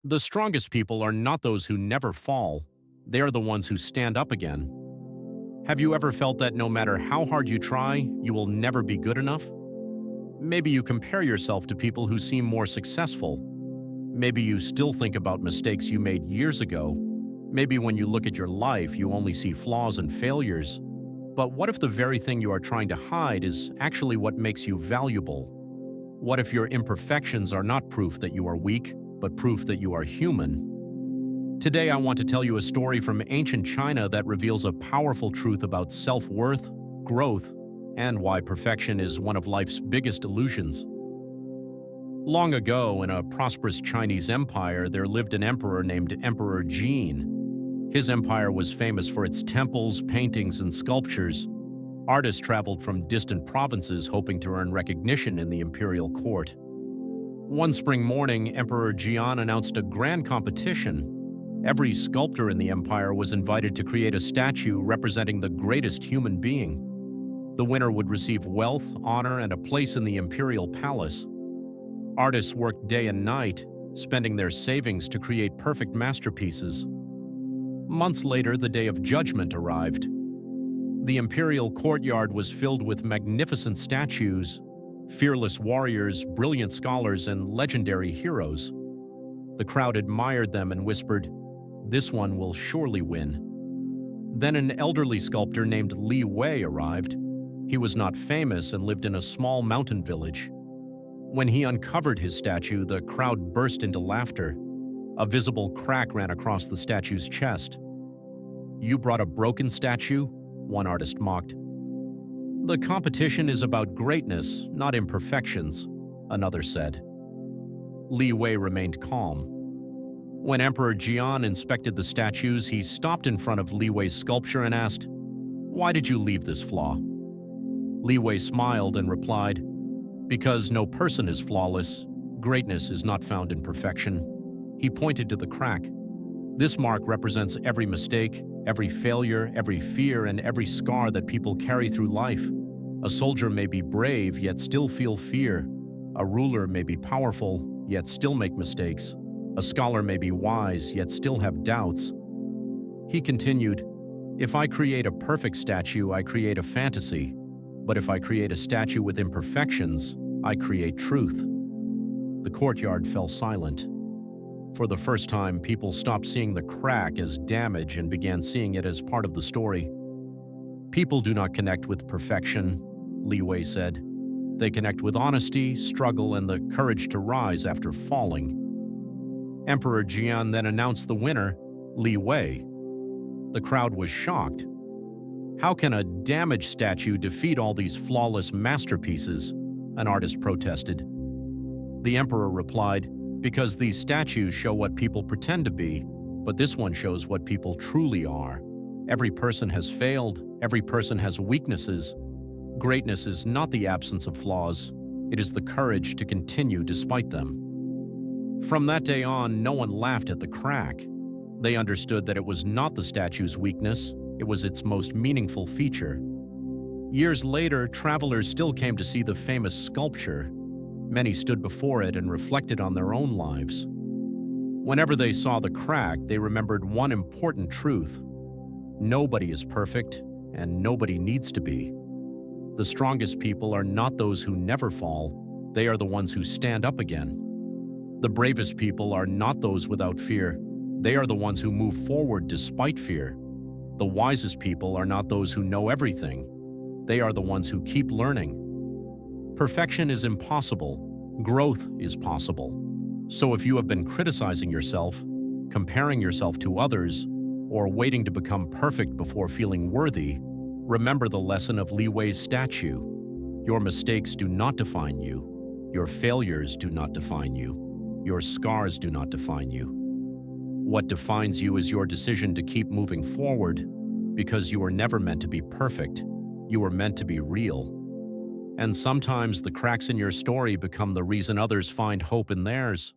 The strongest people are not those who never fall. They are the ones who stand up again. Have you ever felt that no matter how hard you try, you will never be good enough? Maybe you compare yourself to people who seem more successful. Maybe you still think about mistakes you made years ago. Maybe when you look at your life, you only see flaws and failures. But what if the very thing you are trying to hide is actually what makes you valuable? What if your imperfections are not proof that you are weak, but proof that you are human? Today, I want to tell you a story from ancient China that reveals a powerful truth about self-worth, growth, and why perfection is one of life's biggest illusions. Long ago, in a prosperous Chinese empire, there lived an emperor named Emperor Jin. His empire was famous for its temples, paintings, and sculptures. Artists traveled from distant provinces hoping to earn recognition in the imperial court. One spring morning, Emperor Jian announced a grand competition. Every sculptor in the empire was invited to create a statue representing the greatest human being. The winner would receive wealth, honor, and a place in the imperial palace. Artists worked day and night, spending their savings to create perfect masterpieces. Months later, the day of judgment arrived. The imperial courtyard was filled with magnificent statues, fearless warriors, brilliant scholars, and legendary heroes. The crowd admired them and whispered, "This one will surely win." Then an elderly sculptor named Li Wei arrived. He was not famous and lived in a small mountain village. When he uncovered his statue, the crowd burst into laughter. A visible crack ran across the statue's chest. "You brought a broken statue?" one artist mocked. "The competition is about greatness, not imperfections," another said. Li Wei remained calm. When Emperor Jian inspected the statues, he stopped in front of Li Wei's sculpture and asked, "Why did you leave this flaw?" Li Wei smiled and replied, "Because no person is flawless, greatness is not found in perfection." He pointed to the crack. "This mark represents every mistake, every failure, every fear, and every scar that people carry through life. A soldier may be brave, yet still feel fear. A ruler may be powerful, yet still make mistakes. A scholar may be wise, yet still have doubts." He continued, "If I create a perfect statue, I create a fantasy. But if I create a statue with imperfections, I create truth." The courtyard fell silent. For the first time, people stopped seeing the crack as damage and began seeing it as part of the story. "People do not connect with perfection," Li Wei said. "They connect with honesty, struggle, and the courage to rise after falling." Emperor Jian then announced the winner, Li Wei. The crowd was shocked. "How can a damaged statue defeat all these flawless masterpieces?" an artist protested. The emperor replied, "Because these statues show what people pretend to be, but this one shows what people truly are. Every person has failed, every person has weaknesses. Greatness is not the absence of flaws, it is the courage to continue despite them." From that day on, no one laughed at the crack. They understood that it was not the statue's weakness, it was its most meaningful feature. Years later, travelers still came to see the famous sculpture. Many stood before it and reflected on their own lives. Whenever they saw the crack, they remembered one important truth: nobody is perfect, and nobody needs to be. The strongest people are not those who never fall, they are the ones who stand up again. The bravest people are not those without fear, they are the ones who move forward despite fear. The wisest people are not those who know everything, they are the ones who keep learning. Perfection is impossible, growth is possible. So if you have been criticizing yourself, comparing yourself to others, or waiting to become perfect before feeling worthy, remember the lesson of Li Wei's statue. Your mistakes do not define you. Your failures do not define you. Your scars do not define you. What defines you is your decision to keep moving forward, because you were never meant to be perfect. You were meant to be real. And sometimes the cracks in your story become the reason others find hope in theirs.